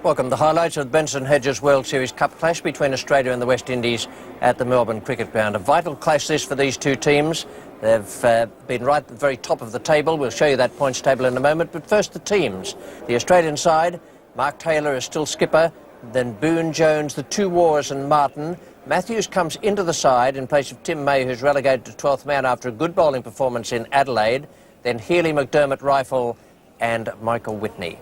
Welcome. The highlights of the Benson Hedges World Series Cup clash between Australia and the West Indies at the Melbourne Cricket Ground. A vital clash this for these two teams. They've been right at the very top of the table. We'll show you that points table in a moment. But first, the teams. The Australian side, Mark Taylor is still skipper. Then Boone, Jones, the two Wars and Martin. Matthews comes into the side in place of Tim May, who's relegated to 12th man after a good bowling performance in Adelaide. Then Healy, McDermott, Rifle and Michael Whitney.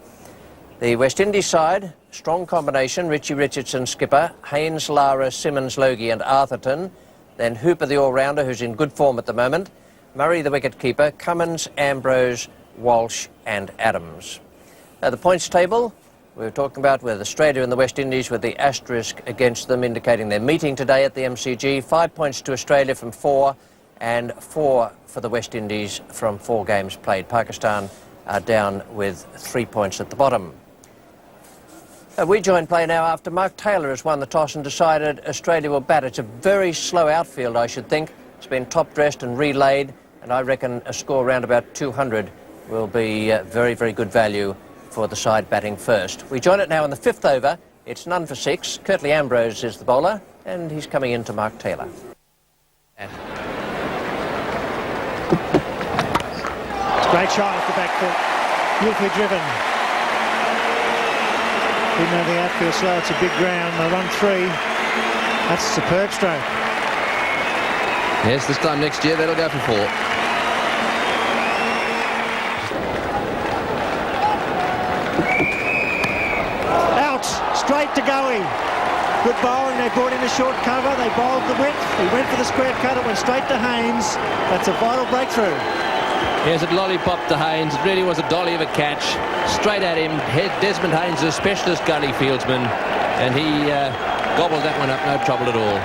The West Indies side, strong combination, Richie Richardson skipper, Haynes, Lara, Simmons, Logie and Arthurton. Then Hooper the all-rounder, who's in good form at the moment. Murray the wicket-keeper, Cummins, Ambrose, Walsh and Adams. Now the points table we were talking about with Australia and the West Indies with the asterisk against them indicating they're meeting today at the MCG. 5 points to Australia from 4 and 4 for the West Indies from 4 games played. Pakistan are down with 3 points at the bottom. We join play now after Mark Taylor has won the toss and decided Australia will bat. It's a very slow outfield, I should think. It's been top-dressed and relayed, and I reckon a score around about 200 will be very, very good value for the side batting first. We join it now in the 5th over. It's none for 6. CURTLY Ambrose is the bowler, and he's coming into Mark Taylor. It's a great shot off the back foot. Beautifully driven. Even though the outfield slow, it's a big ground. They run 3. That's a superb stroke. Yes, this time next year they'll go for 4. Out, straight to Goey. Good bowling. They brought in a short cover. They bowled the width. He went for the square cut. It went straight to Haynes. That's a vital breakthrough. Yes, it lollipopped to Haynes. It really was a dolly of a catch. Straight at him. Desmond Haynes is a specialist gully fieldsman, and he gobbled that one up, no trouble at all.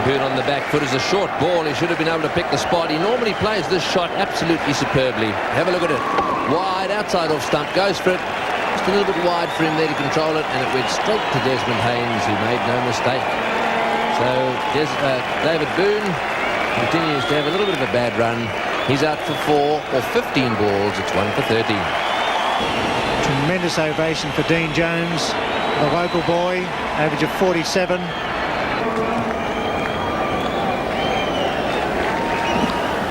Boone on the back foot is a short ball. He should have been able to pick the spot. He normally plays this shot absolutely superbly. Have a look at it. Wide, outside off stump. Goes for it. Just a little bit wide for him there to control it, and it went straight to Desmond Haynes, who made no mistake. So David Boone continues to have a little bit of a bad run. He's out for 4 or 15 balls. It's 1 for 13. Tremendous ovation for Dean Jones, the local boy, average of 47.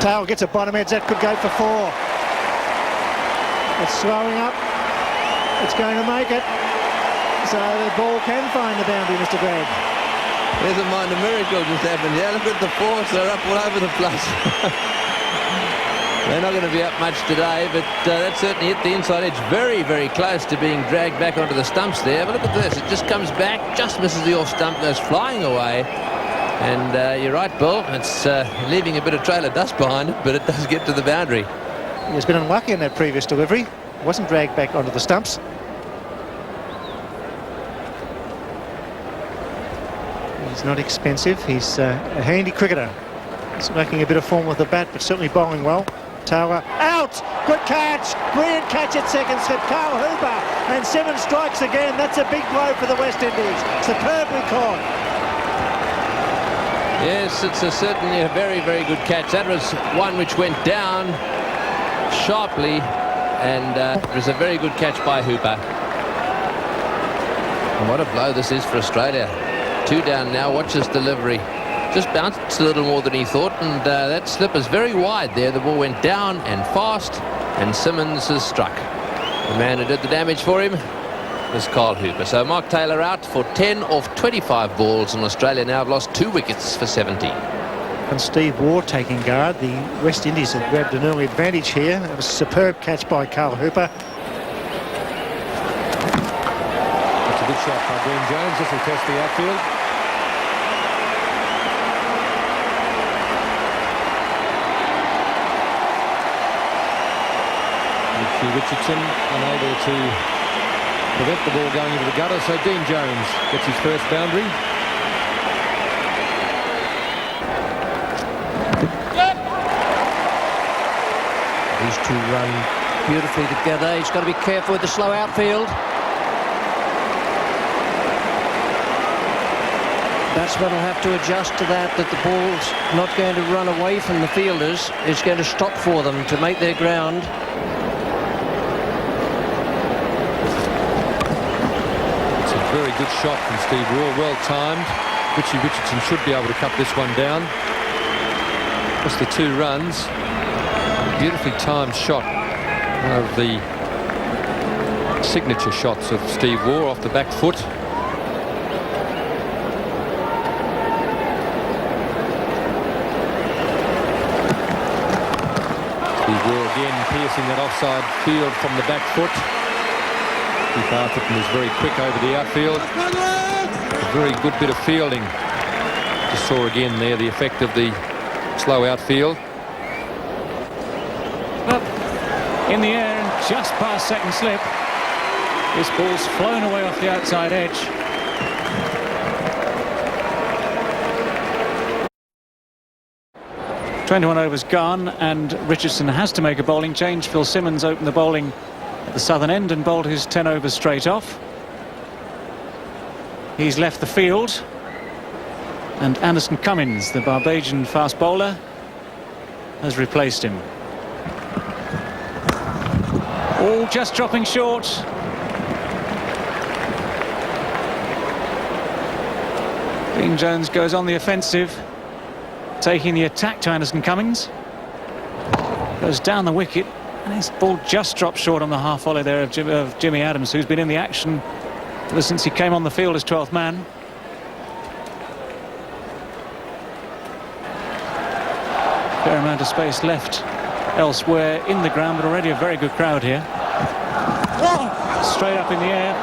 Tail gets a bottom edge. That could go for 4. It's slowing up. It's going to make it. So the ball can find the boundary, Mr. Gregg. There's a minor miracle just happened. Yeah, look at the force. They're up all over the place. They're not going to be up much today, but that certainly hit the inside edge very, very close to being dragged back onto the stumps there. But look at this. It just comes back, just misses the off stump, goes flying away. And you're right, Bill. It's leaving a bit of trail of dust behind it, but it does get to the boundary. He's been unlucky in that previous delivery. Wasn't dragged back onto the stumps. He's not expensive. He's a handy cricketer. He's making a bit of form with the bat, but certainly bowling well. Taylor out. Good catch. Brilliant catch at seconds for Carl Hooper. And Simmons strikes again. That's a big blow for the West Indies. Superbly caught. Yes, it's certainly a very, very good catch. That was one which went down sharply, and it was a very good catch by Hooper. And what a blow this is for Australia. 2 down now. Watch this delivery. Just bounced a little more than he thought, and that slip is very wide there. The ball went down and fast, and Simmons has struck. The man who did the damage for him was Carl Hooper. So Mark Taylor out for 10 off 25 balls, and Australia now have lost 2 wickets for 70. And Steve Waugh taking guard. The West Indies have grabbed an early advantage here. It was a superb catch by Carl Hooper. That's a good shot by Dean Jones. This will test the outfield. Richardson unable to prevent the ball going into the gutter, so Dean Jones gets his first boundary. These two run beautifully together. He's got to be careful with the slow outfield. Batsman will have to adjust to that the ball's not going to run away from the fielders. It's going to stop for them to make their ground. good shot from Steve Waugh, well timed. Richie Richardson should be able to cut this one down. Just the 2 runs. Beautifully timed shot. One of the signature shots of Steve Waugh off the back foot. Steve Waugh again piercing that offside field from the back foot. Keith Arthurton is very quick over the outfield. A very good bit of fielding. Just saw again there the effect of the slow outfield. Up in the air and just past second slip. This ball's flown away off the outside edge. .21 overs gone, and Richardson has to make a bowling change. Phil Simmons opened the bowling at the southern end and bowled his 10 overs straight off. He's left the field, and Anderson Cummins, the Barbadian fast bowler, has replaced him. Oh, just dropping short. Dean Jones goes on the offensive, taking the attack to Anderson Cummins. Goes down the wicket, and his ball just dropped short on the half volley there of Jimmy Adams, who's been in the action ever since he came on the field as 12th man. Fair amount of space left elsewhere in the ground, but already a very good crowd here. Straight up in the air.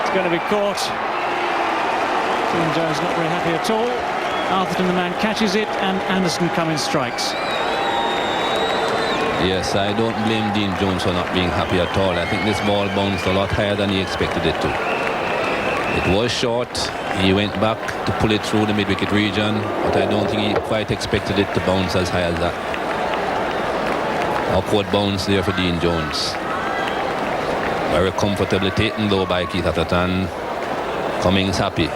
It's going to be caught. Dean Jones not very happy at all. Arthurton, the man, catches it, and Anderson Cummins strikes. Yes, I don't blame Dean Jones for not being happy at all. I think this ball bounced a lot higher than he expected it to. It was short. He went back to pull it through the mid-wicket region, but I don't think he quite expected it to bounce as high as that. Upward bounce there for Dean Jones. Very comfortably taken though by Keith Atherton. Cummins happy.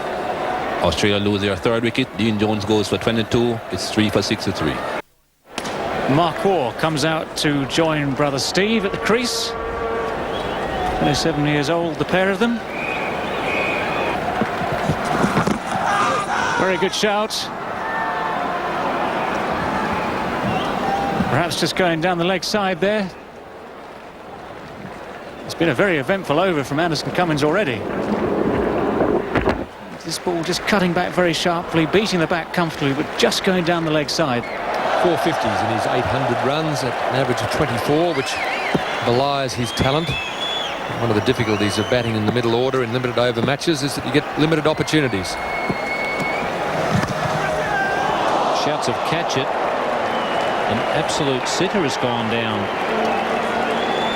Australia lose their 3rd wicket. Dean Jones goes for 22. It's 3 for 63. Mark Waugh comes out to join brother Steve at the crease. 27 years old, the pair of them. Very good shout. Perhaps just going down the leg side there. It's been a very eventful over from Anderson Cummins already. This ball just cutting back very sharply, beating the back comfortably, but just going down the leg side. 450s in his 800 runs at an average of 24, which belies his talent. One of the difficulties of batting in the middle order in limited over matches is that you get limited opportunities. Shouts of catch it. An absolute sitter has gone down.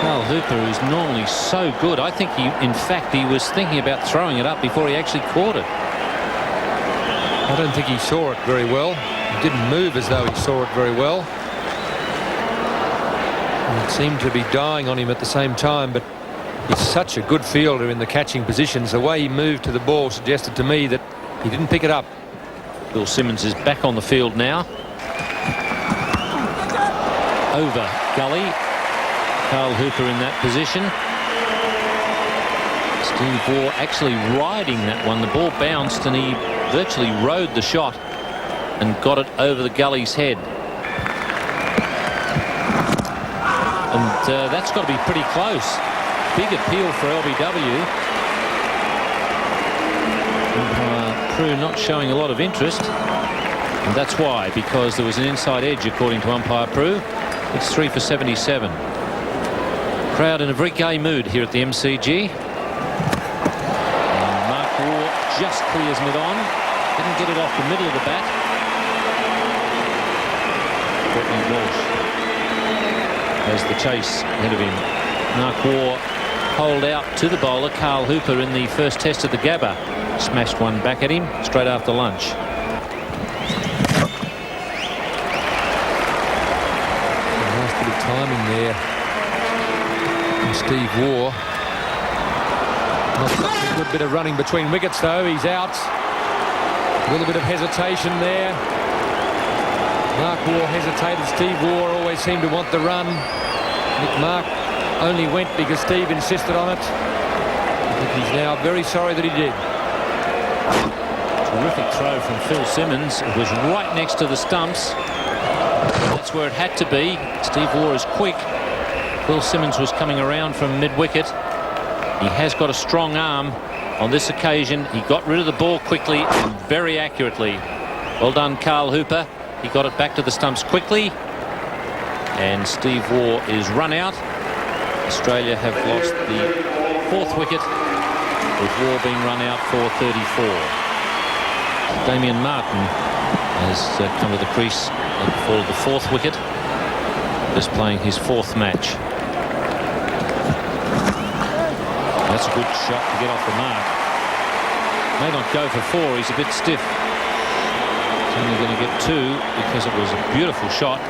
Carl Hooper, who's normally so good. I think in fact he was thinking about throwing it up before he actually caught it. I don't think he saw it very well. He didn't move as though he saw it very well. And it seemed to be dying on him at the same time, but he's such a good fielder in the catching positions. The way he moved to the ball suggested to me that he didn't pick it up. Bill Simmons is back on the field now. Over gully. Carl Hooper in that position. Steve Waugh actually riding that one. The ball bounced and he virtually rode the shot and got it over the gully's head. And that's got to be pretty close. Big appeal for LBW. Prue not showing a lot of interest. And that's why, because there was an inside edge according to umpire Prue. It's 3 for 77. Crowd in a very gay mood here at the MCG. And Mark Waugh just clears mid-on. Didn't get it off the middle of the bat. Courtney Walsh has the chase ahead of him. Mark Waugh holed out to the bowler, Carl Hooper, in the first test of the Gabba. Smashed one back at him straight after lunch. Nice bit of timing there. Steve Waugh. Not such a good bit of running between wickets though. He's out. A little bit of hesitation there. Mark Waugh hesitated. Steve Waugh always seemed to want the run. Nick Mark only went because Steve insisted on it. I think he's now very sorry that he did. Terrific throw from Phil Simmons. It was right next to the stumps. That's where it had to be. Steve Waugh is quick. Phil Simmons was coming around from mid-wicket. He has got a strong arm. On this occasion, he got rid of the ball quickly and very accurately. Well done, Carl Hooper. He got it back to the stumps quickly. And Steve Waugh is run out. Australia have lost the 4th wicket, with Waugh being run out for 34. Damien Martin has come to the crease for the 4th wicket. Just playing his 4th match. That's a good shot to get off the mark. May not go for 4. He's a bit stiff. He's only going to get 2 because it was a beautiful shot.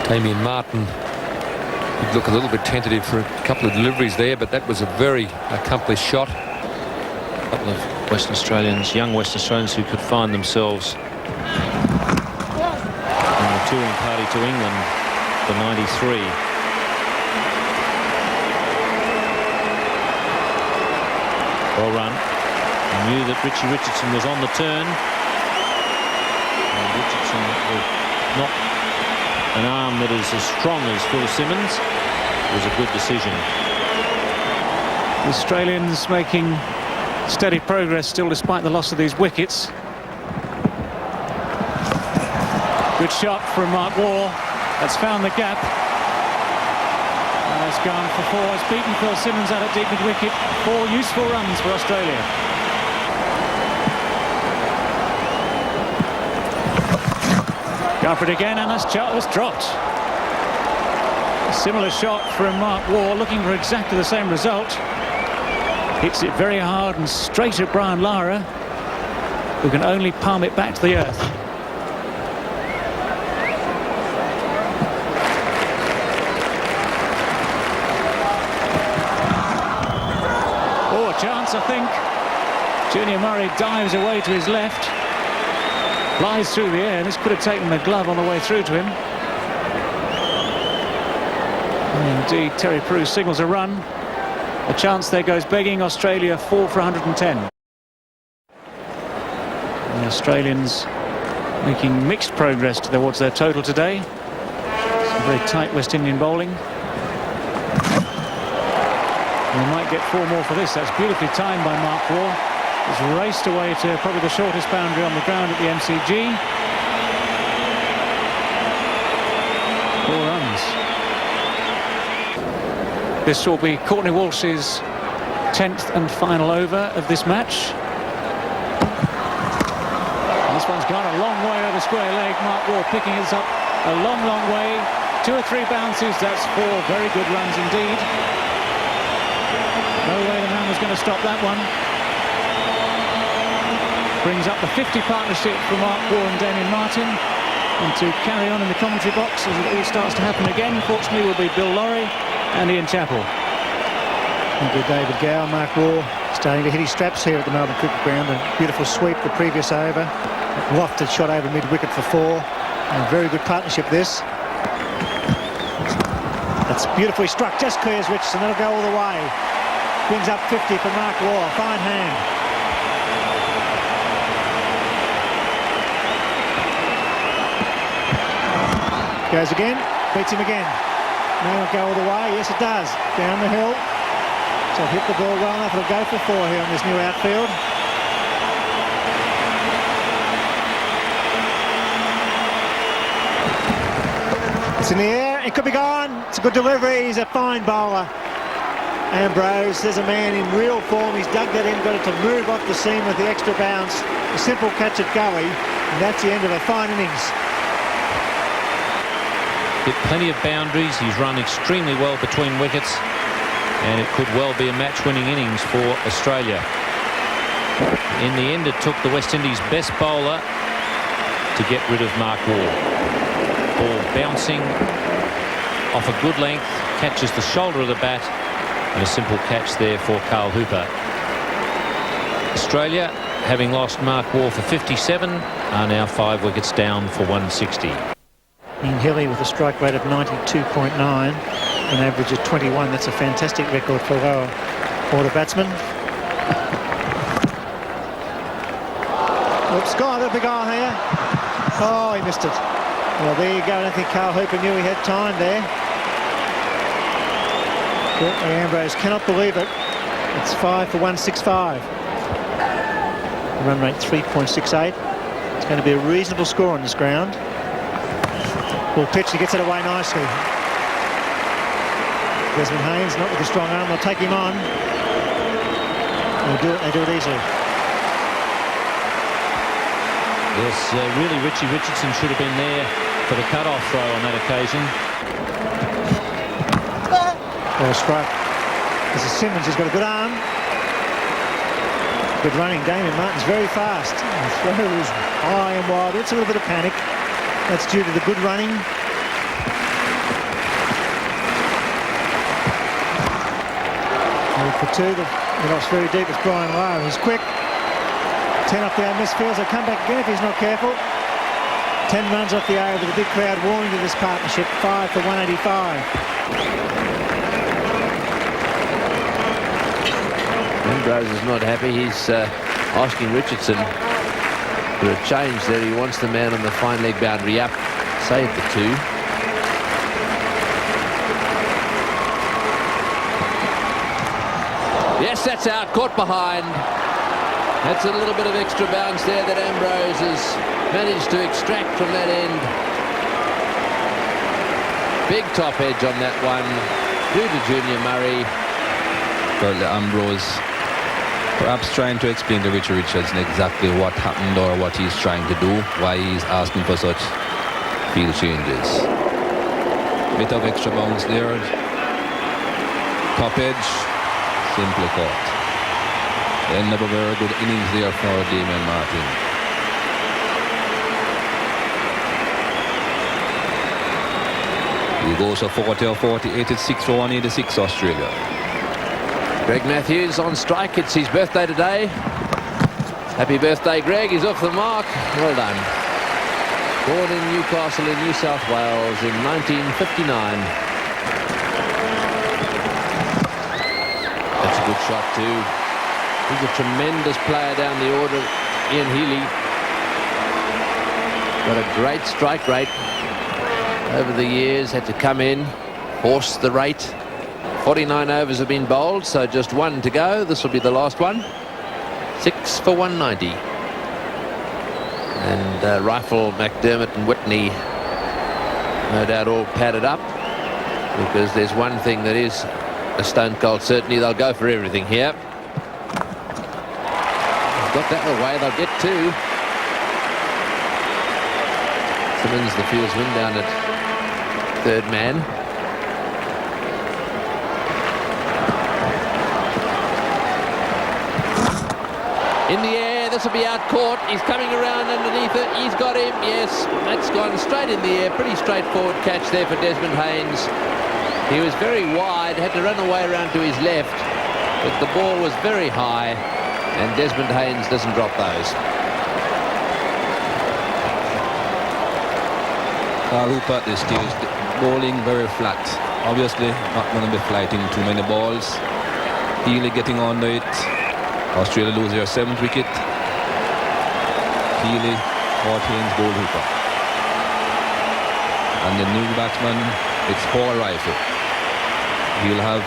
Damien Martin would look a little bit tentative for a couple of deliveries there, but that was a very accomplished shot. A couple of Western Australians, young Western Australians, who could find themselves in the touring party to England for '93. Well run. He knew that Richie Richardson was on the turn. And Richardson with not an arm that is as strong as Phil Simmons. It was a good decision. The Australians making steady progress still despite the loss of these wickets. Good shot from Mark Waugh. That's found the gap. And it's gone for 4. It's beaten Phil Simmons out at deep mid-wicket. 4 useful runs for Australia. Going for it again, and that shot was dropped. A similar shot from Mark Waugh, looking for exactly the same result. Hits it very hard and straight at Brian Lara, who can only palm it back to the earth. Oh, a chance, I think. Junior Murray dives away to his left. Flies through the air. This could have taken the glove on the way through to him. And indeed, Terry Prue signals a run. A chance there goes begging. Australia 4 for 110. And the Australians making mixed progress towards their total today. Some very tight West Indian bowling. They might get 4 more for this. That's beautifully timed by Mark Waugh. It's raced away to probably the shortest boundary on the ground at the MCG. 4 runs. This will be Courtney Walsh's 10th and final over of this match. And this one's gone a long way over square leg. Mark Waugh picking it up a long, long way. 2 or 3 bounces. That's 4 very good runs indeed. No way the man was going to stop that one. Brings up the 50 partnership for Mark Waugh and Damien Martin. And to carry on in the commentary box as it all starts to happen again, fortunately, will be Bill Laurie and Ian Chappell. Thank you, David Gower. Mark Waugh starting to hit his straps here at the Melbourne Cricket Ground. A beautiful sweep the previous over. Lofted shot over mid-wicket for 4. And very good partnership this. That's beautifully struck. Just clears Richardson. That'll go all the way. Brings up 50 for Mark Waugh. Fine hand. Goes again, beats him again. May not go all the way. Yes, it does. Down the hill. So hit the ball well enough. It'll go for 4 here on this new outfield. It's in the air. It could be gone. It's a good delivery. He's a fine bowler. Ambrose, there's a man in real form. He's dug that in, got it to move off the seam with the extra bounce. A simple catch at gully. And that's the end of a fine innings. Hit plenty of boundaries. He's run extremely well between wickets, and it could well be a match-winning innings for Australia. In the end, it took the West Indies' best bowler to get rid of Mark Waugh. Ball bouncing off a good length, catches the shoulder of the bat, and a simple catch there for Carl Hooper. Australia, having lost Mark Waugh for 57, are now 5 wickets down for 160. Ian Hilly with a strike rate of 92.9, an average of 21. That's a fantastic record for Lower. for the batsman. Oops, got a big eye here. Oh, he missed it. Well, there you go. I don't think Carl Hooper knew he had time there. Courtly Ambrose cannot believe it. It's 5 for 165. The run rate 3.68. It's going to be a reasonable score on this ground. Full pitch, he gets it away nicely. Desmond Haynes, not with a strong arm, they'll take him on. They do it easily. Yes, really Richie Richardson should have been there for the cut-off throw on that occasion. Well struck. This is SIMMONS, who's got a good arm. Good running. Damien Martin's very fast. The throw is high and wide. It's a little bit of panic. That's due to the good running. For two, the off's very deep with Brian Lowe. He's quick. 10 off the A misfields. They'll come back again if he's not careful. 10 runs off the A with a big crowd warming to this partnership. 5 for 185. Ambrose is not happy. He's asking Richardson for a change there. He wants the man on the fine leg boundary up. Save the two. Yes, that's out. Caught behind. That's a little bit of extra bounce there that Ambrose has managed to extract from that end. Big top edge on that one. Due to Junior Murray. Well, Ambrose perhaps trying to explain to Richie Richardson exactly what happened or what he's trying to do, why he's asking for such field changes. Bit of extra bounce there. Top edge, simply caught. End of a very good innings there for Damien Martin. He goes for 40 or 48, it's 6 for 186 Australia. Greg Matthews on strike. It's his birthday today. Happy birthday, Greg. He's off the mark. Well done. Born in Newcastle in New South Wales in 1959. That's a good shot too. He's a tremendous player down the order, Ian Healy. Got a great strike rate over the years. Had to come in, force the rate. 49 overs have been bowled, so just one to go. This will be the last one. 6 for 190. And Rifle, McDermott and Whitney no doubt all padded up, because there's one thing that is a stone cold certainty. They'll go for everything here. Got that away, they'll get two. SIMMONS, the fieldsman, down at third man. In the air, this will be out caught. He's coming around underneath it. He's got him. Yes, that's gone straight in the air. Pretty straightforward catch there for Desmond Haynes. He was very wide, had to run away around to his left, but the ball was very high, and Desmond Haynes doesn't drop those. Hooper at this stage, bowling very flat. Obviously, not going to be flighting too many balls. Healy getting under it. Australia lose their 7th wicket. Healy, Haynes, bowled Hooper. And the new batsman, it's Paul Rifle. He'll have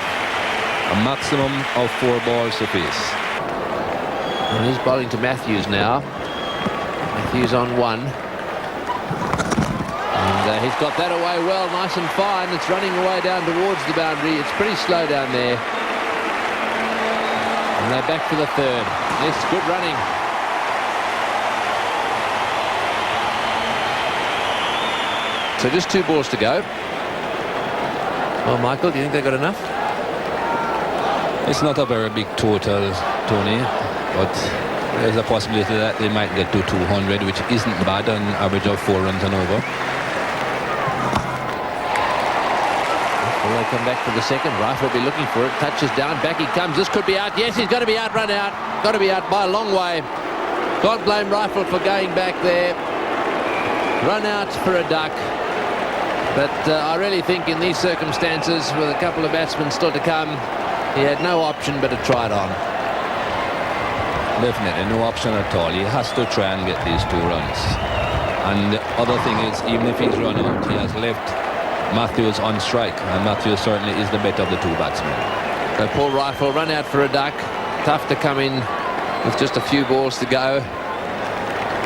a maximum of 4 balls to face. And he's bowling to Matthews now. Matthews on 1. And he's got that away well, nice and fine. It's running away down towards the boundary. It's pretty slow down there. And they're back for the 3rd. Yes, good running. So just 2 balls to go. Well, Michael, do you think they got enough? It's not a very big total, Tony, but there's a possibility that they might get to 200, which isn't bad on average of 4 runs and over. Will they come back for the 2nd? Rifle will be looking for it. Touches down, back he comes. This could be out. Yes, he's going to be out, run out. Got to be out by a long way. Can't blame Rifle for going back there. Run out for a duck. But I really think in these circumstances, with a couple of batsmen still to come, He had no option but to try it on. Definitely no option at all. He has to try and get these 2 runs. And the other thing is, even if he's run out, he has left Matthews on strike, and Matthews certainly is the better of the 2 batsmen. So Paul Rifle run out for a duck. Tough to come in with just a few balls to go.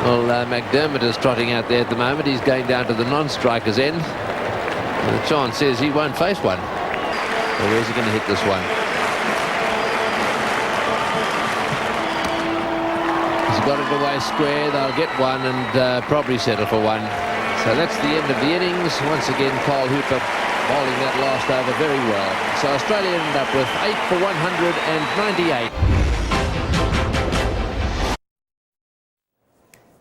Well, McDermott is trotting out there at the moment. He's going down to the non-striker's end. And the chance is he won't face one. Or where's he going to hit this one? He's got it away square. They'll get one and probably settle for one. So that's the end of the innings. Once again, Cole Hooper bowling that last over very well. So Australia ended up with 8 for 198.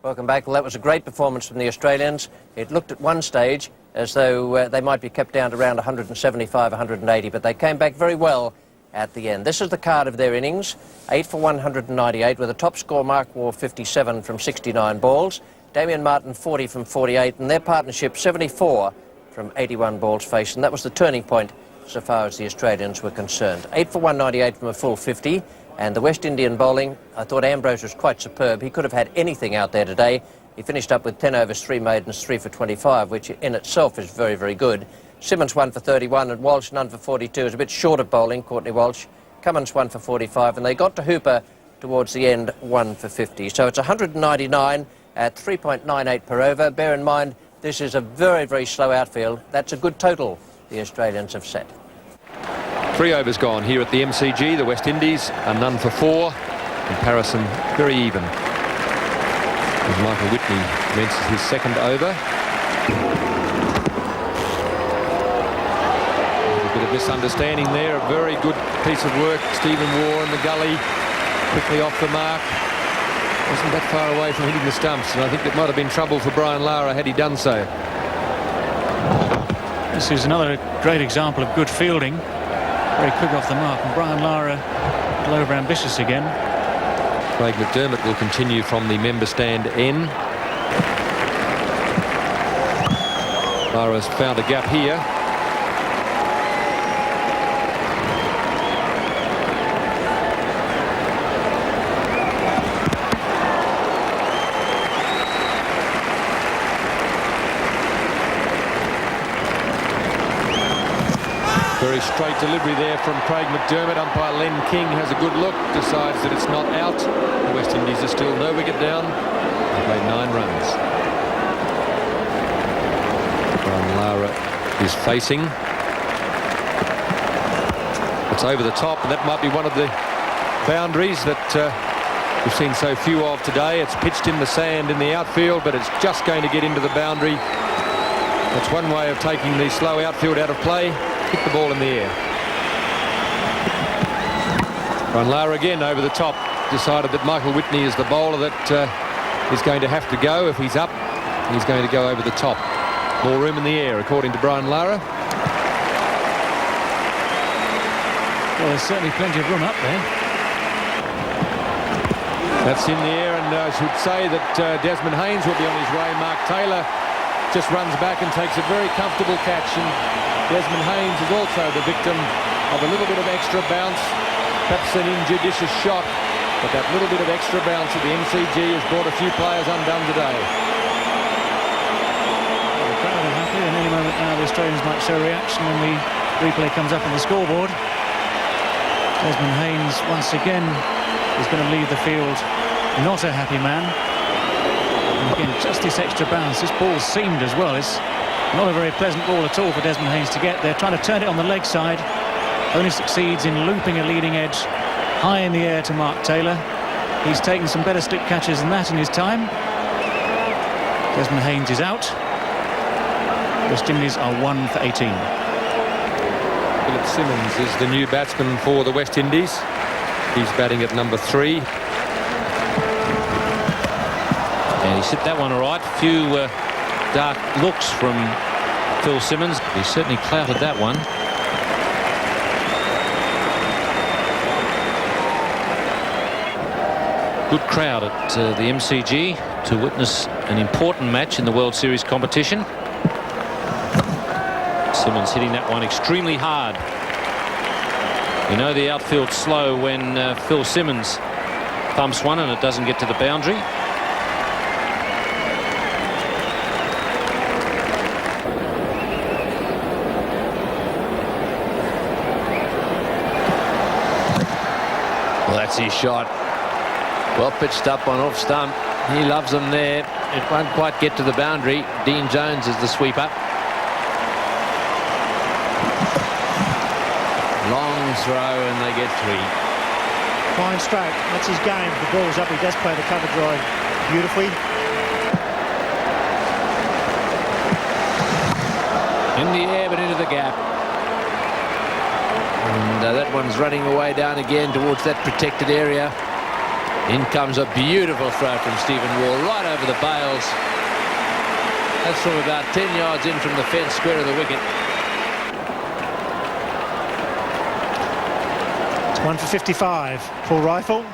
Welcome back. Well, that was a great performance from the Australians. It looked at one stage as though they might be kept down to around 175, 180, but they came back very well at the end. This is the card of their innings. 8 for 198 with a top score. Mark Waugh 57 from 69 balls. Damien Martin 40 from 48, and their partnership 74 from 81 balls faced, and that was the turning point so far as the Australians were concerned. 8 for 198 from a full 50. And the West Indian bowling, I thought Ambrose was quite superb. He could have had anything out there today. He finished up with 10 overs, 3 maidens, 3 for 25, which in itself is very, very good. Simmons 1 for 31 and Walsh none for 42. It was a bit short of bowling, Courtney Walsh. Cummins 1 for 45, and they got to Hooper towards the end, 1 for 50. So it's 199 at 3.98 per over. Bear in mind, this is a very, very slow outfield. That's a good total the Australians have set. 3 overs gone here at the MCG. The West Indies are none for 4. Comparison very even. As Michael Whitney commences his second over. A bit of misunderstanding there. A very good piece of work. Stephen Waugh in the gully. Quickly off the mark. Wasn't that far away from hitting the stumps, and I think it might have been trouble for Brian Lara had he done so. This is another great example of good fielding. Very quick off the mark, and Brian Lara a little over-ambitious again. Craig McDermott will continue from the member stand N. Lara's found a gap here. Very straight delivery there from Craig McDermott. Umpire Len King has a good look, decides that it's not out. The West Indies are still no wicket down. They've made 9 runs. Brian Lara is facing. It's over the top, and that might be one of the boundaries that we've seen so few of today. It's pitched in the sand in the outfield, but it's just going to get into the boundary. That's one way of taking the slow outfield out of play. Hit the ball in the air. Brian Lara again over the top. Decided that Michael Whitney is the bowler that is going to have to go. If he's up, he's going to go over the top. More room in the air, according to Brian Lara. Well, there's certainly plenty of room up there. That's in the air, and I should say that Desmond Haynes will be on his way. Mark Taylor just runs back and takes a very comfortable catch, and Desmond Haynes is also the victim of a little bit of extra bounce, perhaps an injudicious shot, but that little bit of extra bounce at the MCG has brought a few players undone today. Well, the crowd are happy, and any moment now the Australians might show reaction when the replay comes up on the scoreboard. Desmond Haynes once again is going to leave the field not a happy man. And again, just this extra bounce. This ball seamed as well. It's not a very pleasant ball at all for Desmond Haynes to get there. Trying to turn it on the leg side. Only succeeds in looping a leading edge high in the air to Mark Taylor. He's taken some better slip catches than that in his time. Desmond Haynes is out. West Indies are 1 for 18. Philip Simmons is the new batsman for the West Indies. He's batting at number 3. And he hit that one all right. Few dark looks from Phil Simmons. He certainly clouted that one. Good crowd at the MCG to witness an important match in the World Series competition. Simmons hitting that one extremely hard. You know the outfield's slow when Phil Simmons pumps one and it doesn't get to the boundary. Well, that's his shot. Well pitched up on off stump. He loves them there. It won't quite get to the boundary. Dean Jones is the sweeper. Long throw and they get 3. Fine straight. That's his game. The ball's up. He does play the cover drive beautifully. In the air but into the gap. And that one's running away down again towards that protected area. In comes a beautiful throw from Stephen Wall right over the bails. That's from about 10 yards in from the fence square of the wicket. It's 1 for 55. Full rifle.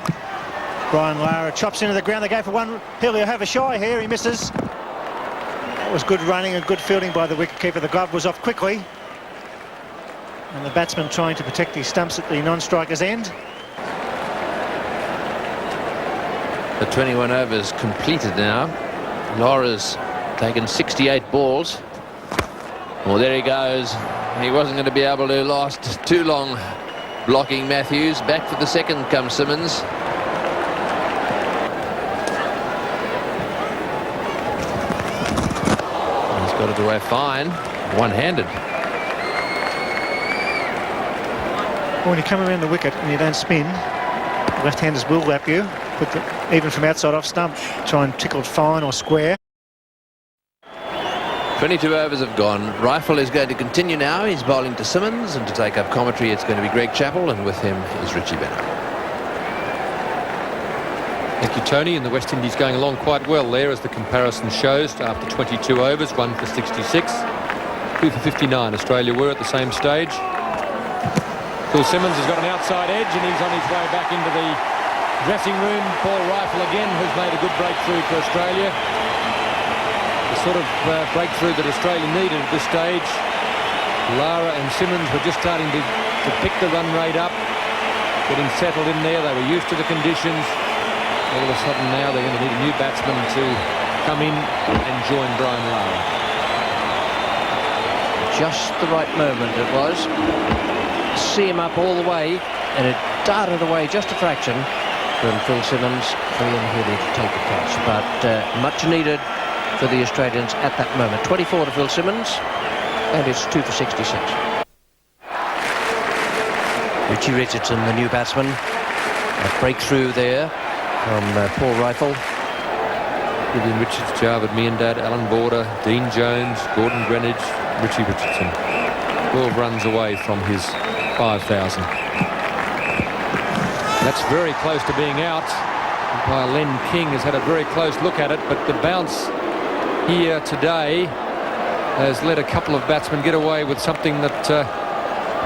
Brian Lara chops into the ground. They go for one. He'll have a shy here. He misses. That was good running and good fielding by the wicketkeeper. The glove was off quickly. And the batsman trying to protect his stumps at the non-striker's end. The 21 overs completed now. Lara's taken 68 balls. Well, there he goes. He wasn't going to be able to last too long blocking Matthews. Back for the second comes Simmons. He's got it away fine. One-handed. When you come around the wicket and you don't spin, left-handers will lap you. Even from outside off stump, try and tickle it fine or square. 22 overs have gone. Rifle is going to continue now. He's bowling to Simmons, and to take up commentary it's going to be Greg Chappell, and with him is Richie Bennett. Thank you, Tony. And the West Indies going along quite well there, as the comparison shows. After 22 overs, 1 for 66, 2 for 59. Australia were at the same stage. Phil Simmons has got an outside edge and he's on his way back into the dressing room. Paul Rifle again has made a good breakthrough for Australia. The sort of breakthrough that Australia needed at this stage. Lara and Simmons were just starting to pick the run rate up, getting settled in there. They were used to the conditions. All of a sudden now they're going to need a new batsman to come in and join Brian Lara. Just the right moment it was. See him up all the way, and it darted away just a fraction from Phil Simmons, free and Healy to take the catch. But much needed for the Australians at that moment. 24 to Phil Simmons, and it's 2 for 66. Richie Richardson, the new batsman. A breakthrough there from Paul Rifle. Vivian Richards, Javed Miandad, Alan Border, Dean Jones, Gordon Greenidge, Richie Richardson. 12 runs away from his 5,000. That's very close to being out. Umpire Len King has had a very close look at it, but the bounce here today has let a couple of batsmen get away with something that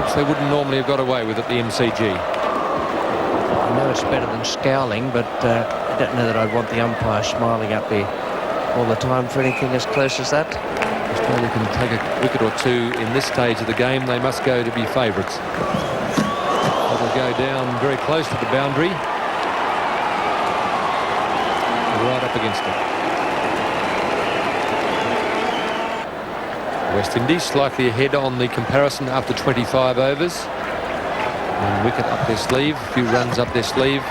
which they wouldn't normally have got away with at the MCG. I know it's better than scowling, but I don't know that I'd want the umpire smiling at me all the time for anything as close as that. Australia can take a wicket or two in this stage of the game. They must go to be favourites. It'll go down very close to the boundary. Right up against it. West Indies slightly ahead on the comparison after 25 overs. One wicket up their sleeve, a few runs up their sleeve.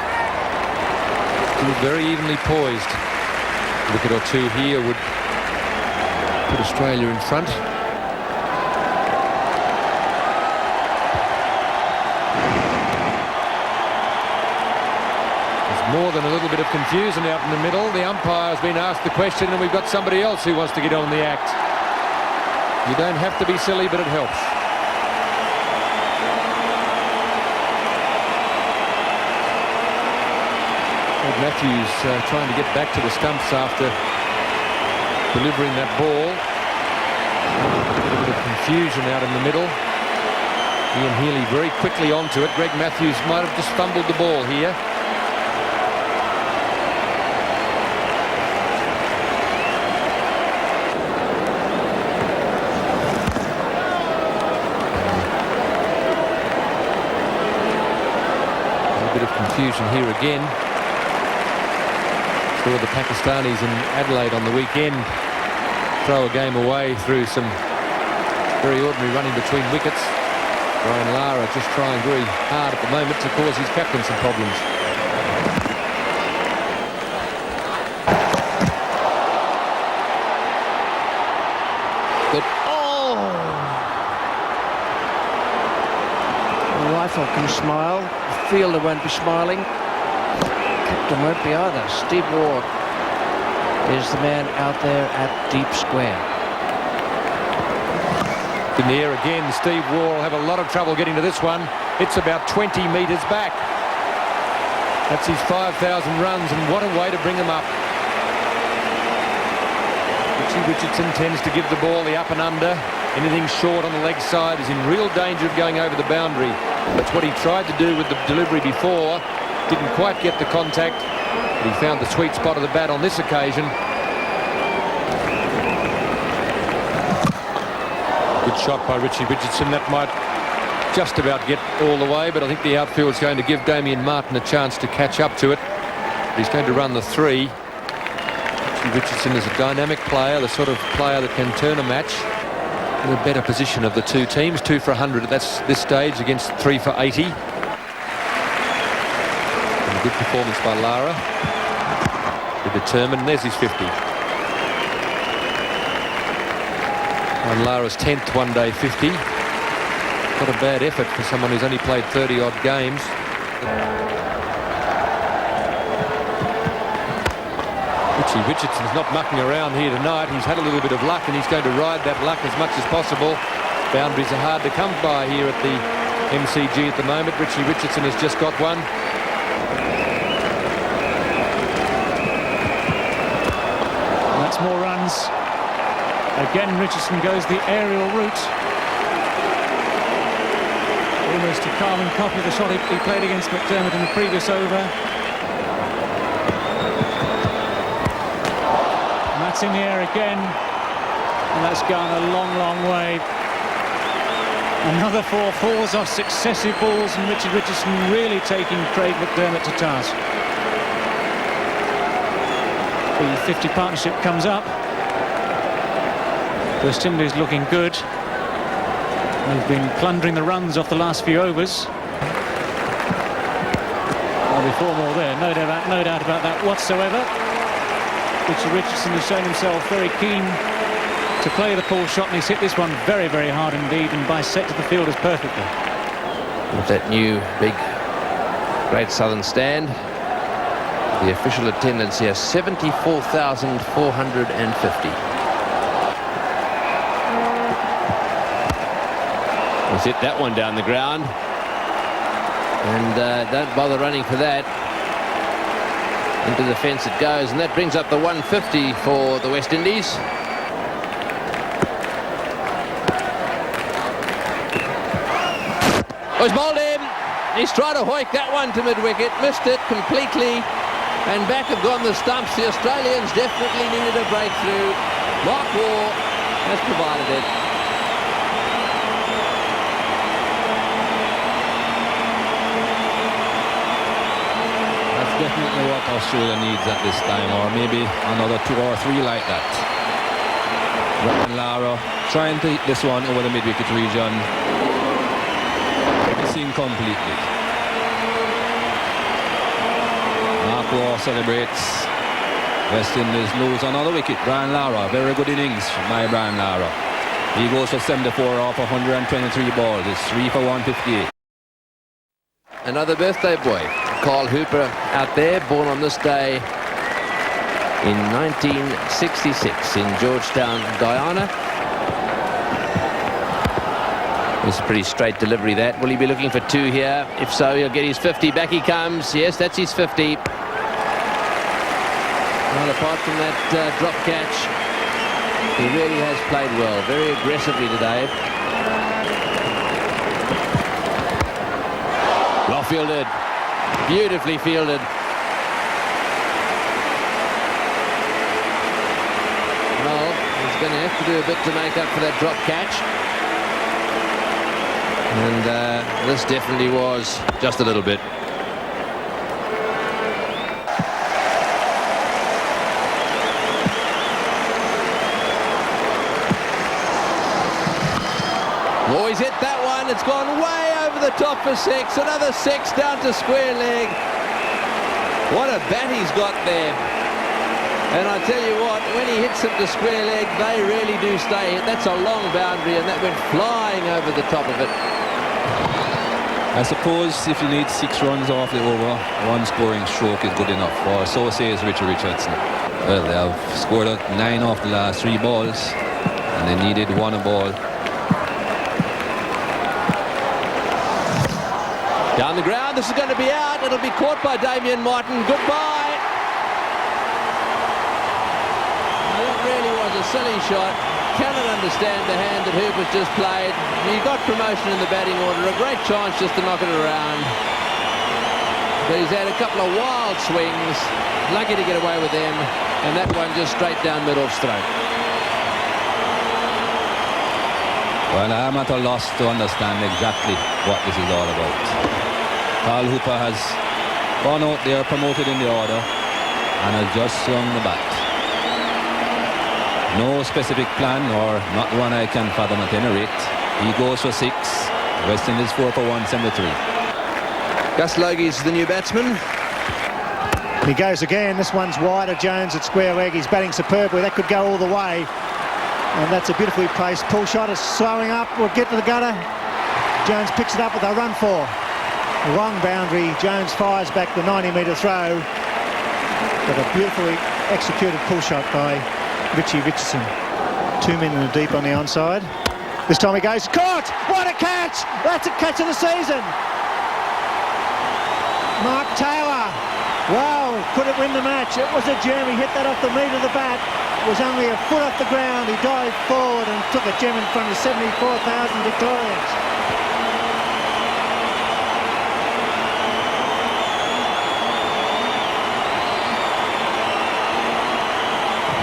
Still very evenly poised. A wicket or two here would put Australia in front. There's more than a little bit of confusion out in the middle. The umpire has been asked the question and we've got somebody else who wants to get on the act. You don't have to be silly, but it helps. Matthews trying to get back to the stumps after delivering that ball. A bit of confusion out in the middle. Ian Healy very quickly onto it. Greg Matthews might have just fumbled the ball here. confusion here again. Saw the Pakistanis in Adelaide on the weekend throw a game away through some very ordinary running between wickets. Brian Lara just trying very hard at the moment to cause his captain some problems. Good. Oh! The rifle can smile. The fielder won't be smiling. Captain won't be either. Steve Waugh is the man out there at deep square. In the air again, Steve Waugh will have a lot of trouble getting to this one. It's about 20 metres back. That's his 5,000 runs, and what a way to bring them up. Richie Richardson tends to give the ball the up and under. Anything short on the leg side is in real danger of going over the boundary. That's what he tried to do with the delivery before. Didn't quite get the contact, but he found the sweet spot of the bat on this occasion. Good shot by Richie Richardson. That might just about get all the way, but I think the outfield's going to give Damien Martin a chance to catch up to it. He's going to run the 3. Richie Richardson is a dynamic player, the sort of player that can turn a match in a better position of the two teams. 2 for 100 at this stage against 3 for 80. And a good performance by Lara. They're determined. There's his 50. On Lara's 10th one-day 50. Not a bad effort for someone who's only played 30-odd games. Richie Richardson's not mucking around here tonight. He's had a little bit of luck, and he's going to ride that luck as much as possible. Boundaries are hard to come by here at the MCG at the moment. Richie Richardson has just got one. That's more runs. Again, Richardson goes the aerial route. Almost a carbon copy of the shot he played against McDermott in the previous over. And that's in the air again. And that's gone a long, long way. Another 4 falls off successive balls, and Richard Richardson really taking Craig McDermott to task. The 50 partnership comes up. West Indies looking good. They've been plundering the runs off the last few overs. There'll be 4 more there, no doubt about that whatsoever. Richard Richardson has shown himself very keen to play the pull shot, and he's hit this one very, very hard indeed, and bisected the fielders perfectly. With that new big Great Southern Stand, the official attendance here, 74,450. He's hit that one down the ground, and don't bother running for that. Into the fence it goes, and that brings up the 150 for the West Indies. Oh, he's bowled him. He's tried to hoik that one to mid-wicket, missed it completely, and back have gone the stumps. The Australians definitely needed a breakthrough. Mark Waugh has provided it. Definitely what Australia needs at this time, or maybe another 2 or 3 like that. Brian Lara trying to hit this one over the mid-wicket region. Missing completely. Mark Waugh celebrates. West Indies lose another wicket. Brian Lara, very good innings by Brian Lara. He goes for 74 off 123 balls. It's 3 for 158. Another birthday boy, Carl Hooper, out there, born on this day in 1966 in Georgetown, Guyana. It's a pretty straight delivery, that. Will he be looking for 2 here? If so, he'll get his 50. Back he comes. Yes, that's his 50. Well, apart from that drop catch, he really has played well, very aggressively today. Well fielded. Beautifully fielded. Well, he's going to have to do a bit to make up for that drop catch. And this definitely was just a little bit. Oh, he's hit that one. It's gone way over the top for 6. Another 6 down to square leg. What a bat he's got there. And I tell you what, when he hits them to square leg, they really do stay. That's a long boundary, and that went flying over the top of it. I suppose if you need 6 runs off the over, 1 scoring stroke is good enough, or so says Richard Richardson. Well, they have scored 9 off the last 3 balls, and they needed 1 a ball. Down the ground, this is going to be out. It'll be caught by Damien Martin. Goodbye. Now, that really was a silly shot. Cannot understand the hand that Hooper's just played. He got promotion in the batting order. A great chance just to knock it around. But he's had a couple of wild swings. Lucky to get away with them. And that one just straight down mid-off stroke. Well, I'm at a loss to understand exactly what this is all about. Carl Hooper has gone out there, promoted in the order, and has just swung the bat. No specific plan, or not one I can fathom at any rate. He goes for 6. West Indies 4 for 173. Gus Logie's the new batsman. He goes again. This one's wider. Jones at square leg. He's batting superbly. That could go all the way. And that's a beautifully placed pull shot. It's slowing up. We'll get to the gutter. Jones picks it up with a run for. A long boundary. Jones fires back the 90-metre throw. But a beautifully executed pull shot by Richie Richardson. 2 men in the deep on the onside. This time he goes, caught! What a catch! That's a catch of the season! Mark Taylor. Wow, could it win the match? It was a gem. He hit that off the meat of the bat. It was only a foot off the ground. He dived forward and took a gem in front of 74,000 Victorians.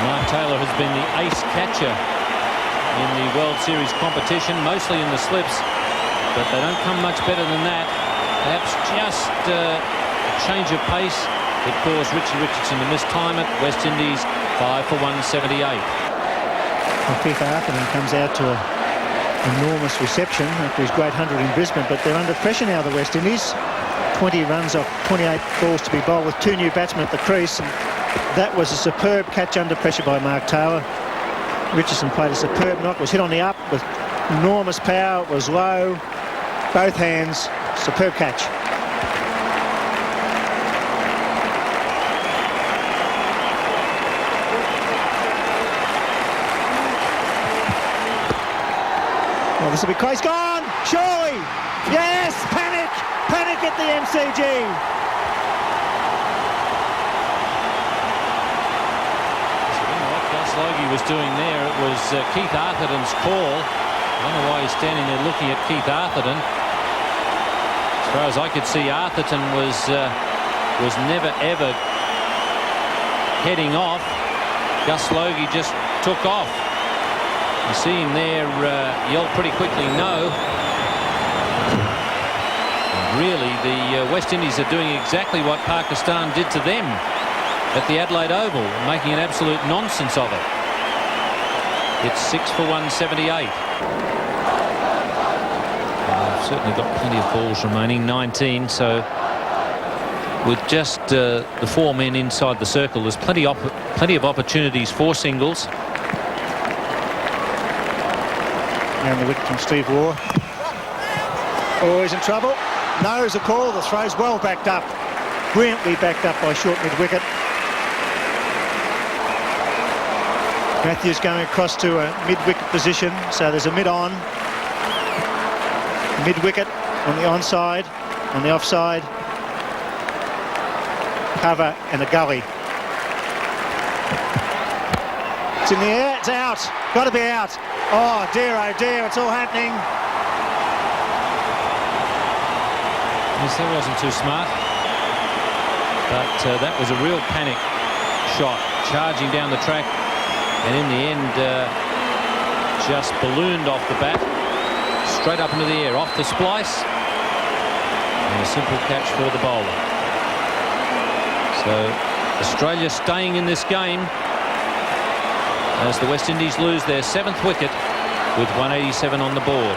Mark Taylor has been the ace catcher in the World Series competition, mostly in the slips, but they don't come much better than that. Perhaps just a change of pace that caused Richie Richardson to mistime it. West Indies 5 for 178. Well, Keith Arthurton comes out to an enormous reception after his great 100 in Brisbane, but they're under pressure now, the West Indies. 20 runs off 28 balls to be bowled with 2 new batsmen at the crease. And that was a superb catch under pressure by Mark Taylor. Richardson played a superb knock, was hit on the up with enormous power, it was low, both hands, superb catch. Well, this will be close, gone, surely, yes, panic at the MCG. Logie was doing there, it was Keith Arthurton's call. I don't know why he's standing there looking at Keith Arthurton. As far as I could see, Arthurton was never ever heading off. Gus Logie just took off. You see him there yell pretty quickly no. And really the West Indies are doing exactly what Pakistan did to them at the Adelaide Oval, making an absolute nonsense of it. It's 6 for 178. They've certainly got plenty of balls remaining, 19, so with just the 4 men inside the circle, there's plenty of opportunities for singles. And the wicket from Steve Waugh. Always in trouble. No is a call. The throw's well backed up. Brilliantly backed up by short mid-wicket. Matthews going across to a mid-wicket position, so there's a mid-on, mid-wicket on the onside, on the offside, cover and a gully. It's in the air, it's out, got to be out. Oh dear, it's all happening. Yes, that wasn't too smart, but that was a real panic shot, charging down the track. And in the end, just ballooned off the bat, straight up into the air, off the splice, and a simple catch for the bowler. So Australia staying in this game as the West Indies lose their 7th wicket with 187 on the board.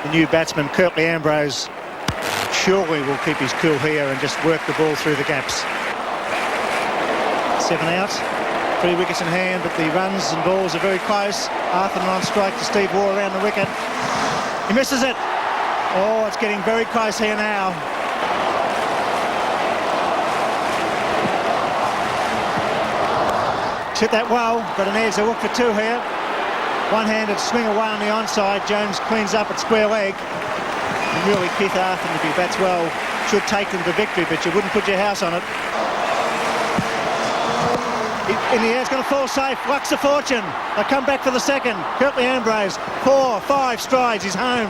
the new batsman, CURTLY AMBROSE, surely will keep his cool here and just work the ball through the gaps. 7 out, 3 wickets in hand, but the runs and balls are very close. Arthur on strike to Steve Waugh around the wicket. He misses it. Oh, it's getting very close here now. Hit that well, but an edge, a hook for 2 here. One-handed swing away on the onside. Jones cleans up at square leg. And really, Keith Arthur, if he bats well, should take them to victory, but you wouldn't put your house on it. In the air, it's going to fall safe. Lucks a fortune. They come back for the second. CURTLY AMBROSE, 4, 5 strides. He's home.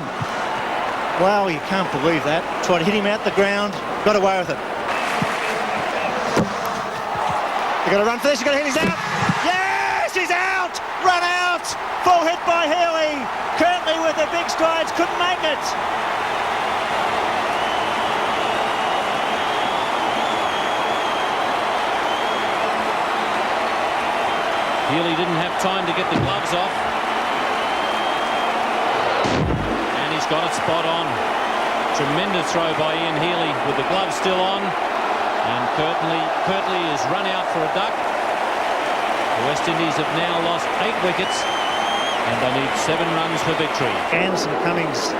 Wow, you can't believe that. Tried to hit him out the ground. Got away with it. You've got to run for this. You've got to hit. He's out. Yes, he's out. Run out. Full hit by Healy. CURTLY with the big strides. Couldn't make it. Healy didn't have time to get the gloves off. And he's got it spot on. Tremendous throw by Ian Healy with the gloves still on. And CURTLY is run out for a duck. The West Indies have now lost 8 wickets and they need 7 runs for victory. Anderson Cummings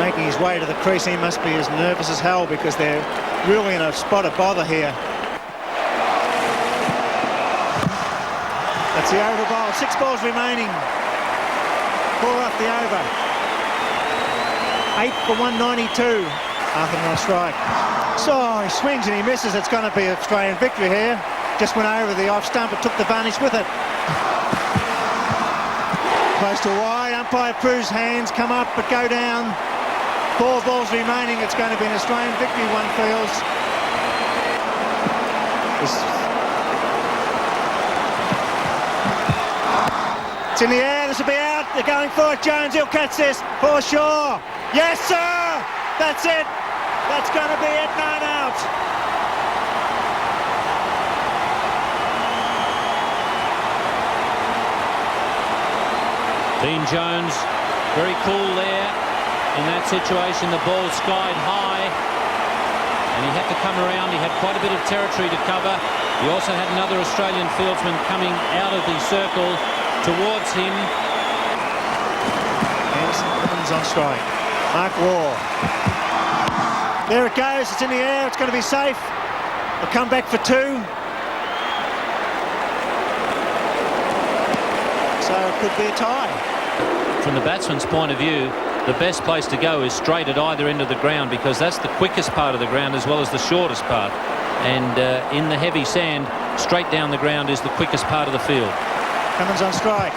making his way to the crease. He must be as nervous as hell because they're really in a spot of bother here. That's the over bowl. 6 balls remaining. 4 off the over. 8 for 192. Arthur on strike. So he swings and he misses. It's going to be an Australian victory here. Just went over the off stump and took the varnish with it. Close to wide. Umpire proves hands come up but go down. 4 balls remaining. It's going to be an Australian victory, one feels. It's in the air. This will be out. They're going for it. Jones, he'll catch this for sure. Yes, sir. That's it. That's going to be it. 9 out. Dean Jones, very cool there in that situation. The ball skied high and he had to come around. He had quite a bit of territory to cover. He also had another Australian fieldsman coming out of the circle towards him. Anderson Cummings on strike. Mark Waugh. There it goes. It's in the air. It's going to be safe. They'll come back for 2. So it could be a tie. From the batsman's point of view, the best place to go is straight at either end of the ground because that's the quickest part of the ground as well as the shortest part. And in the heavy sand, straight down the ground is the quickest part of the field. Cummins on strike.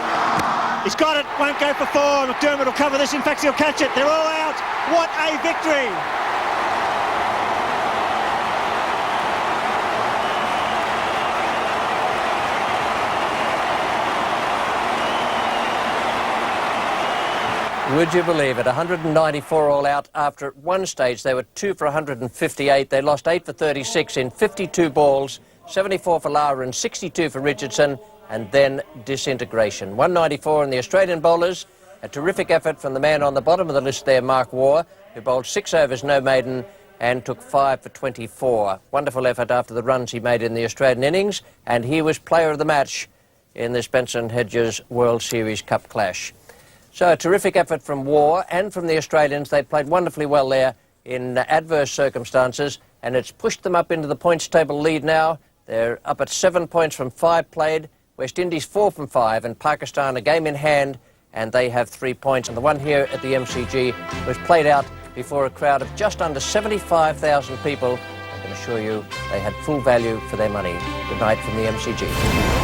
He's got it. Won't go for 4. McDermott will cover this. In fact, he'll catch it. They're all out. What a victory. Would you believe it? 194 all out after at one stage they were 2 for 158. They lost 8 for 36 in 52 balls, 74 for Lara and 62 for Richardson, and then disintegration. 194 in the Australian bowlers. A terrific effort from the man on the bottom of the list there, Mark Waugh, who bowled 6 overs, no maiden, and took 5 for 24. Wonderful effort after the runs he made in the Australian innings, and he was player of the match in this Benson Hedges World Series Cup clash. So a terrific effort from Waugh and from the Australians. They played wonderfully well there in adverse circumstances, and it's pushed them up into the points table lead now. They're up at 7 points from 5 played. West Indies 4 from 5, and Pakistan a game in hand, and they have 3 points. And the one here at the MCG was played out before a crowd of just under 75,000 people. I can assure you they had full value for their money. Good night from the MCG.